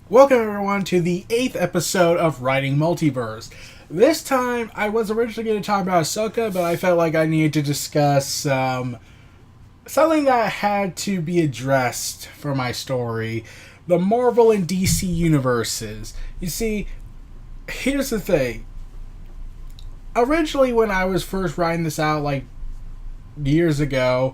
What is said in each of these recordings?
Welcome everyone to the 8th episode of Writing Multiverse. This time, I was originally going to talk about Ahsoka, but I felt like I needed to discuss something that had to be addressed for my story. The Marvel and DC universes. You see, here's the thing. Originally, when I was first writing this out, like, years ago,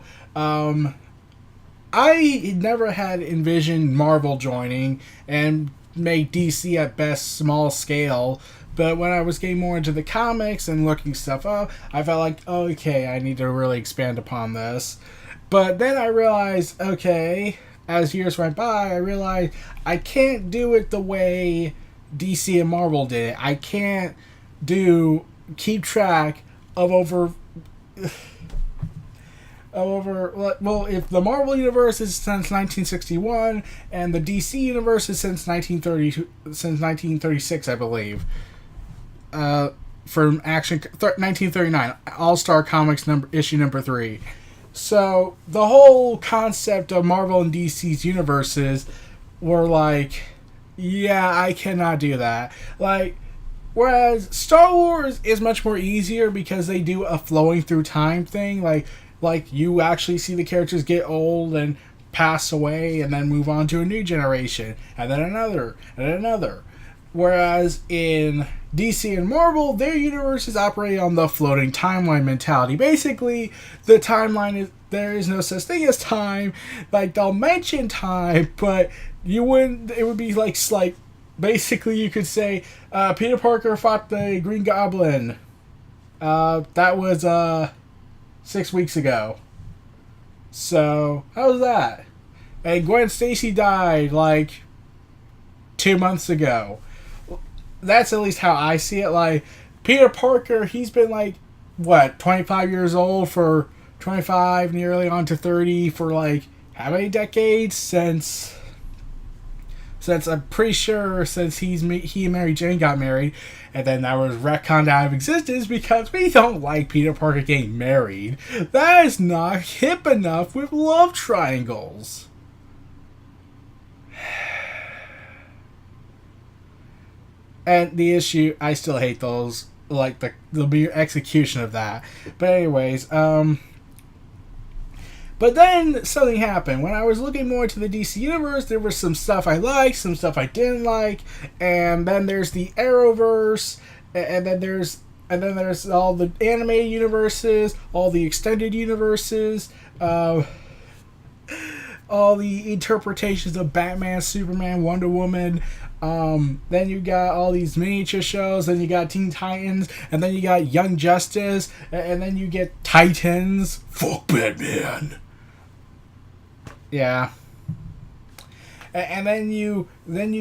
I never had envisioned Marvel joining and make DC at best small scale. But when I was getting more into the comics and looking stuff up, I felt like, okay, I need to really expand upon this. But then I realized, okay, as years went by, I realized I can't do it the way DC and Marvel did it. I can't keep track of over if the Marvel universe is since 1961 and the DC universe is since 1936, I believe. From 1939, All-Star Comics issue number 3. So the whole concept of Marvel and DC's universes were like, yeah, I cannot do that. Like, whereas Star Wars is much more easier because they do a flowing through time thing, like you actually see the characters get old and pass away and then move on to a new generation and then another and another. Whereas in DC and Marvel, their universes operate on the floating timeline mentality. Basically, the timeline is, there is no such thing as time. Like, they'll mention time, but it would be like basically you could say Peter Parker fought the Green Goblin. That was 6 weeks ago. So, how was that? And Gwen Stacy died, 2 months ago. That's at least how I see it. Like, Peter Parker, he's been 25 years old for 25, nearly on to 30 for how many decades? Since I'm pretty sure since he and Mary Jane got married, and then that was retconned out of existence because we don't like Peter Parker getting married. That is not hip enough with love triangles. And the issue, I still hate those, the mere execution of that. But anyways, but then something happened. When I was looking more into the DC universe, there was some stuff I liked, some stuff I didn't like, and then there's the Arrowverse, and then there's all the animated universes, all the extended universes, all the interpretations of Batman, Superman, Wonder Woman. Then you got all these miniature shows, then you got Teen Titans, and then you got Young Justice, and then you get Titans. Fuck Batman. Yeah. And then you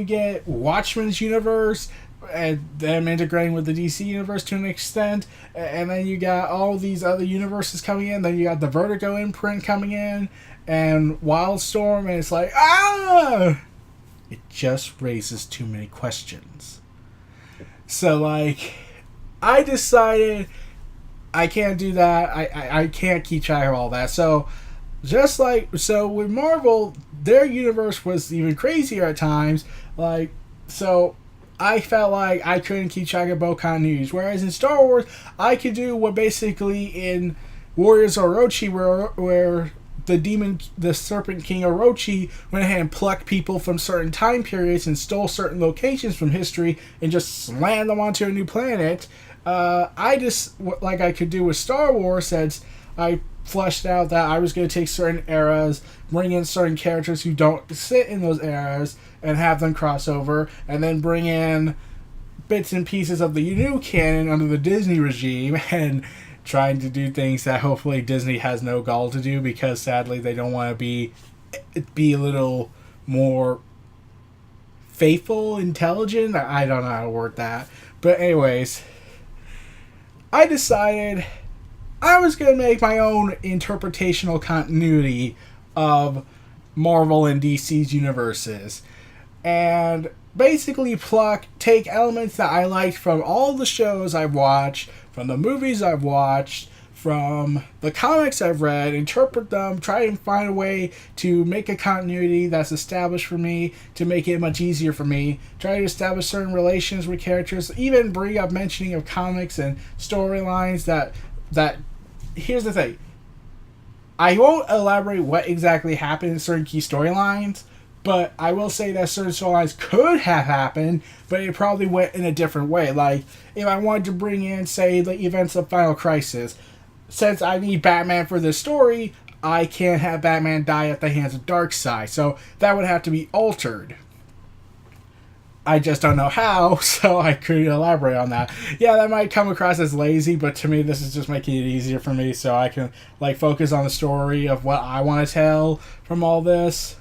get Watchmen's universe, and them integrating with the DC universe to an extent, and then you got all these other universes coming in. Then you got the Vertigo imprint coming in, and Wildstorm, and it's like, it just raises too many questions. So I decided I can't do that. I can't keep track of all that. So with Marvel, their universe was even crazier at times. So I felt like I couldn't keep track of both continuities. Whereas in Star Wars, I could do what basically in Warriors Orochi, where the Serpent King Orochi went ahead and plucked people from certain time periods and stole certain locations from history and just slammed them onto a new planet. I could do with Star Wars, since I fleshed out that I was going to take certain eras, bring in certain characters who don't sit in those eras, and have them cross over, and then bring in bits and pieces of the new canon under the Disney regime, and trying to do things that hopefully Disney has no gall to do, because sadly they don't want to be a little more faithful, intelligent. I don't know how to word that. But anyways, I decided I was going to make my own interpretational continuity of Marvel and DC's universes. And basically take elements that I liked from all the shows I've watched, from the movies I've watched, from the comics I've read, interpret them, try and find a way to make a continuity that's established for me, to make it much easier for me, try to establish certain relations with characters, even bring up mentioning of comics and storylines that here's the thing. I won't elaborate what exactly happened in certain key storylines, but I will say that certain storylines could have happened, but it probably went in a different way. Like, if I wanted to bring in, say, the events of Final Crisis, since I need Batman for this story, I can't have Batman die at the hands of Darkseid, so that would have to be altered. I just don't know how, so I couldn't elaborate on that. Yeah, that might come across as lazy, but to me, this is just making it easier for me, so I can focus on the story of what I want to tell from all this.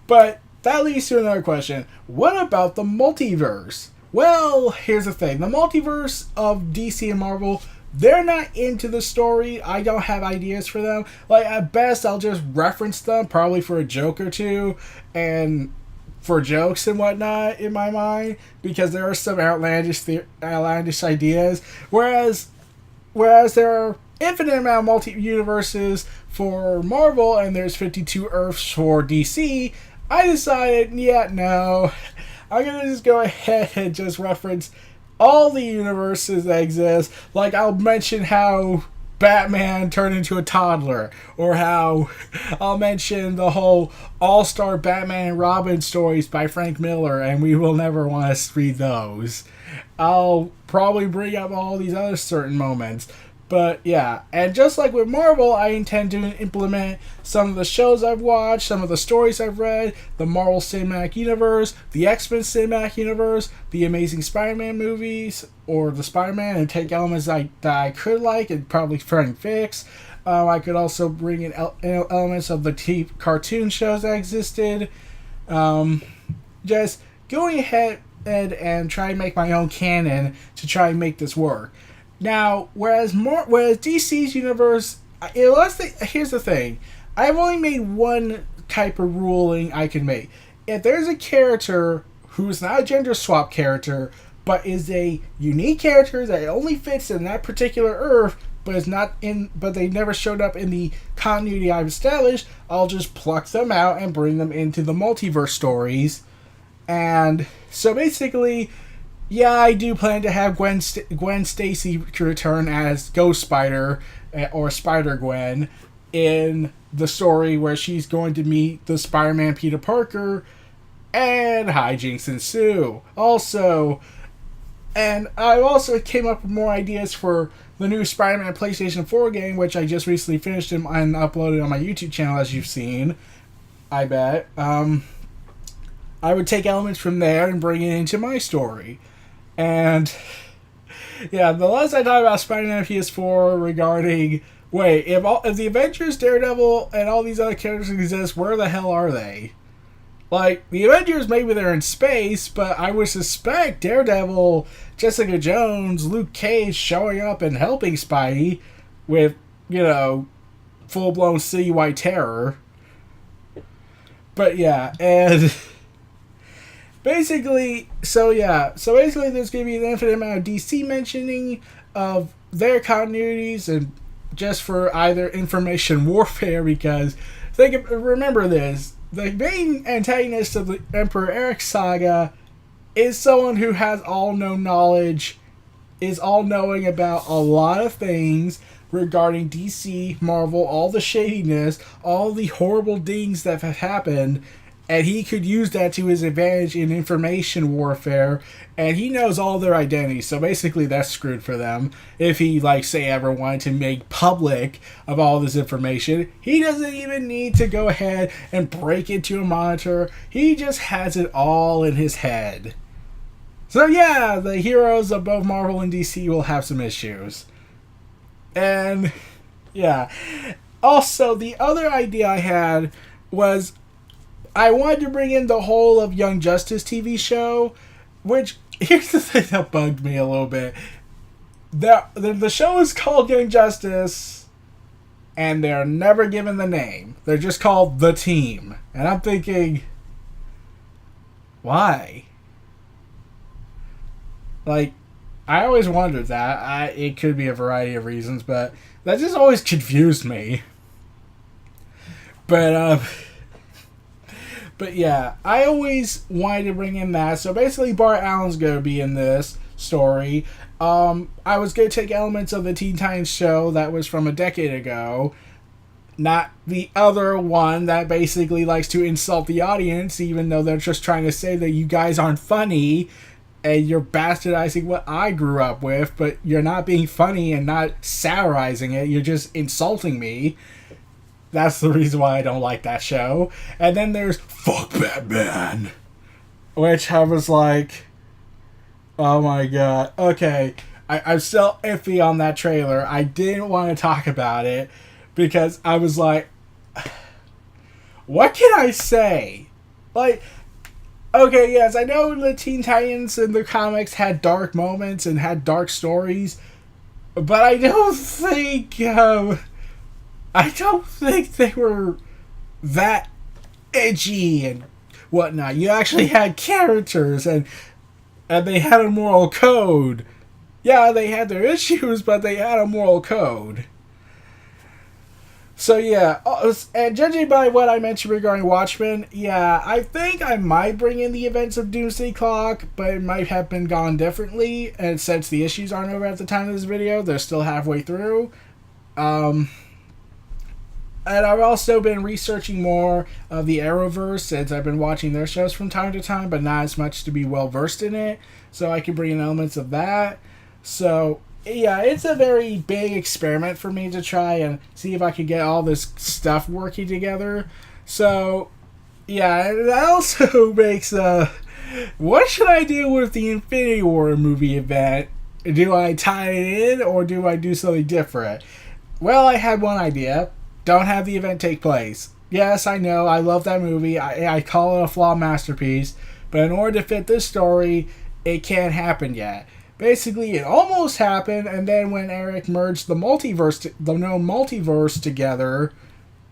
But that leads to another question. What about the multiverse? Well, here's the thing. The multiverse of DC and Marvel, they're not into the story. I don't have ideas for them. At best, I'll just reference them, probably for a joke or two, and for jokes and whatnot in my mind, because there are some outlandish ideas. Whereas there are infinite amount of multi-universes for Marvel, and there's 52 Earths for DC, I decided, no, I'm going to just go ahead and just reference all the universes that exist. I'll mention how Batman turned into a toddler, or how I'll mention the whole All-Star Batman and Robin stories by Frank Miller, and we will never want to read those. I'll probably bring up all these other certain moments. But yeah, and just like with Marvel, I intend to implement some of the shows I've watched, some of the stories I've read, the Marvel Cinematic Universe, the XMen Cinematic Universe, the Amazing Spider-Man movies, or the Spider-Man, and take elements that I could like and probably try and fix. I could also bring in elements of the cartoon shows that existed. Just going ahead and try and make my own canon to try and make this work. Now, whereas DC's universe, here's the thing. I've only made one type of ruling I can make. If there's a character who's not a gender swap character, but is a unique character that only fits in that particular Earth, but they never showed up in the continuity I've established, I'll just pluck them out and bring them into the multiverse stories. And so basically, yeah, I do plan to have Gwen Stacy to return as Ghost Spider, or Spider-Gwen, in the story where she's going to meet the Spider-Man Peter Parker, and hijinks ensue. And I also came up with more ideas for the new Spider-Man PlayStation 4 game, which I just recently finished and uploaded on my YouTube channel, as you've seen, I bet. I would take elements from there and bring it into my story. And yeah, the less I talk about Spider-Man PS4 regarding, if the Avengers, Daredevil, and all these other characters exist, where the hell are they? The Avengers, maybe they're in space, but I would suspect Daredevil, Jessica Jones, Luke Cage showing up and helping Spidey with, full-blown citywide terror. But yeah, and basically there's going to be an infinite amount of DC mentioning of their continuities, and just for either information warfare, because remember this, the main antagonist of the Emperor Eric saga is someone who has all-known knowledge, is all-knowing about a lot of things regarding DC, Marvel, all the shadiness, all the horrible things that have happened, and he could use that to his advantage in information warfare, and he knows all their identities, so basically that's screwed for them. If he, ever wanted to make public of all this information, he doesn't even need to go ahead and break into a monitor. He just has it all in his head. So yeah, the heroes of both Marvel and DC will have some issues. And yeah. Also, the other idea I had was I wanted to bring in the whole of Young Justice TV show, which, here's the thing that bugged me a little bit. The show is called Young Justice, and they're never given the name. They're just called The Team. And I'm thinking, why? I always wondered that. It could be a variety of reasons, but that just always confused me. But yeah, I always wanted to bring in that. So basically, Bart Allen's going to be in this story. I was going to take elements of the Teen Titans show that was from a decade ago, not the other one that basically likes to insult the audience, even though they're just trying to say that you guys aren't funny and you're bastardizing what I grew up with, but you're not being funny and not satirizing it. You're just insulting me. That's the reason why I don't like that show. And then there's Fuck Batman, which I was like, oh my god. Okay, I'm still iffy on that trailer. I didn't want to talk about it because I was like, what can I say? Like, okay, yes, I know the Teen Titans in the comics had dark moments and had dark stories, but I don't think they were that edgy and whatnot. You actually had characters and they had a moral code. Yeah, they had their issues, but they had a moral code. So yeah, and judging by what I mentioned regarding Watchmen, yeah, I think I might bring in the events of Doomsday Clock, but it might have been gone differently, and since the issues aren't over at the time of this video, they're still halfway through. And I've also been researching more of the Arrowverse, since I've been watching their shows from time to time, but not as much to be well versed in it, so I can bring in elements of that. So yeah, it's a very big experiment for me to try and see if I could get all this stuff working together. So yeah, that also makes what should I do with the Infinity War movie event? Do I tie it in or do I do something different? Well, I had one idea. Don't have the event take place. Yes, I know, I love that movie. I call it a flawed masterpiece, but in order to fit this story, it can't happen yet. Basically, it almost happened, and then when Eric merged the known multiverse together,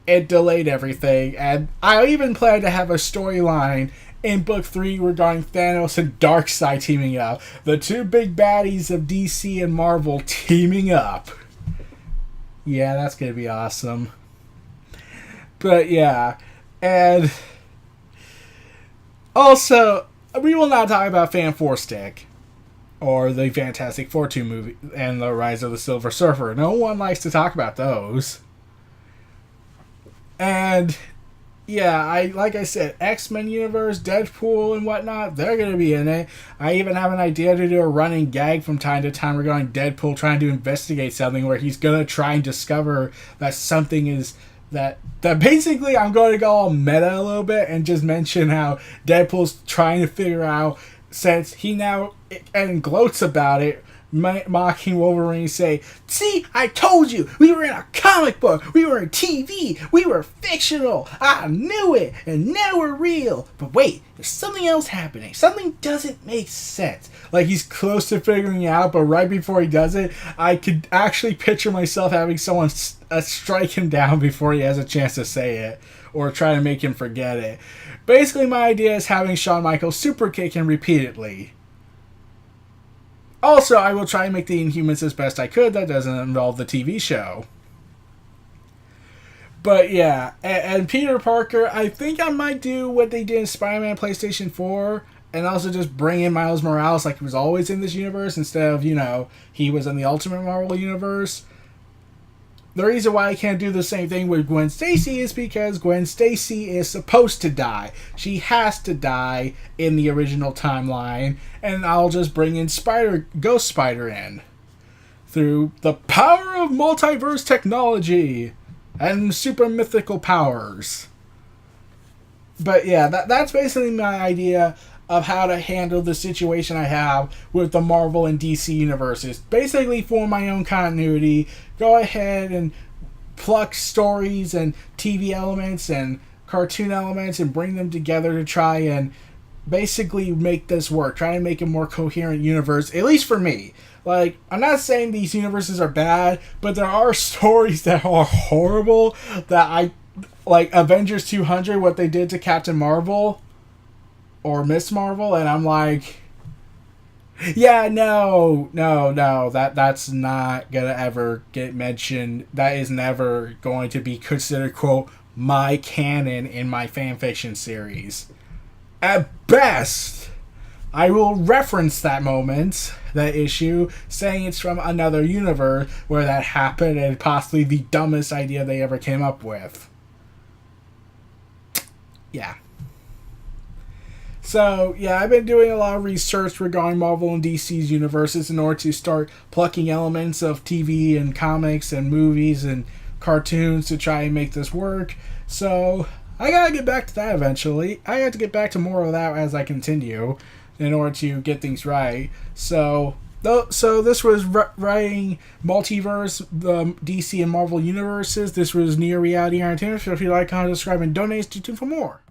it delayed everything. And I even plan to have a storyline in Book 3 regarding Thanos and Darkseid teaming up. The two big baddies of DC and Marvel teaming up. Yeah, that's going to be awesome. But yeah, and also, we will not talk about Fan 4 Stick. Or the Fantastic Four 2 movie and the Rise of the Silver Surfer. No one likes to talk about those. And yeah, like I said, XMen universe, Deadpool and whatnot, they're going to be in it. I even have an idea to do a running gag from time to time regarding Deadpool trying to investigate something where he's going to try and discover that something is that basically I'm going to go all meta a little bit and just mention how Deadpool's trying to figure out, since he now and gloats about it, mocking Wolverine, say, "See, I told you, we were in a comic book, we were in TV, we were fictional, I knew it, and now we're real. But wait, there's something else happening, something doesn't make sense." Like he's close to figuring it out, but right before he does it, I could actually picture myself having someone strike him down before he has a chance to say it, or try to make him forget it. Basically, my idea is having Shawn Michaels super kick him repeatedly. Also, I will try and make the Inhumans as best I could. That doesn't involve the TV show. But yeah, and Peter Parker, I think I might do what they did in Spider-Man PlayStation 4, and also just bring in Miles Morales like he was always in this universe, instead of, he was in the Ultimate Marvel universe. The reason why I can't do the same thing with Gwen Stacy is because Gwen Stacy is supposed to die. She has to die in the original timeline, and I'll just bring in Ghost Spider in. Through the power of multiverse technology and super mythical powers. But yeah, that's basically my idea of how to handle the situation I have with the Marvel and DC universes. Basically, for my own continuity, go ahead and pluck stories and TV elements and cartoon elements and bring them together to try and basically make this work. Try to make a more coherent universe, at least for me. Like, I'm not saying these universes are bad, but there are stories that are horrible that like Avengers 200, what they did to Captain Marvel or Miss Marvel, and I'm like, Yeah, no. That's not gonna ever get mentioned. That is never going to be considered, quote, my canon in my fanfiction series. At best, I will reference that moment, that issue, saying it's from another universe where that happened and possibly the dumbest idea they ever came up with. Yeah. So, yeah, I've been doing a lot of research regarding Marvel and DC's universes in order to start plucking elements of TV and comics and movies and cartoons to try and make this work. So, I gotta get back to that eventually. I have to get back to more of that as I continue in order to get things right. So this was writing Multiverse, the DC and Marvel universes. This was Near Reality Entertainment. So if you like, comment, subscribe, and donate, stay tuned for more.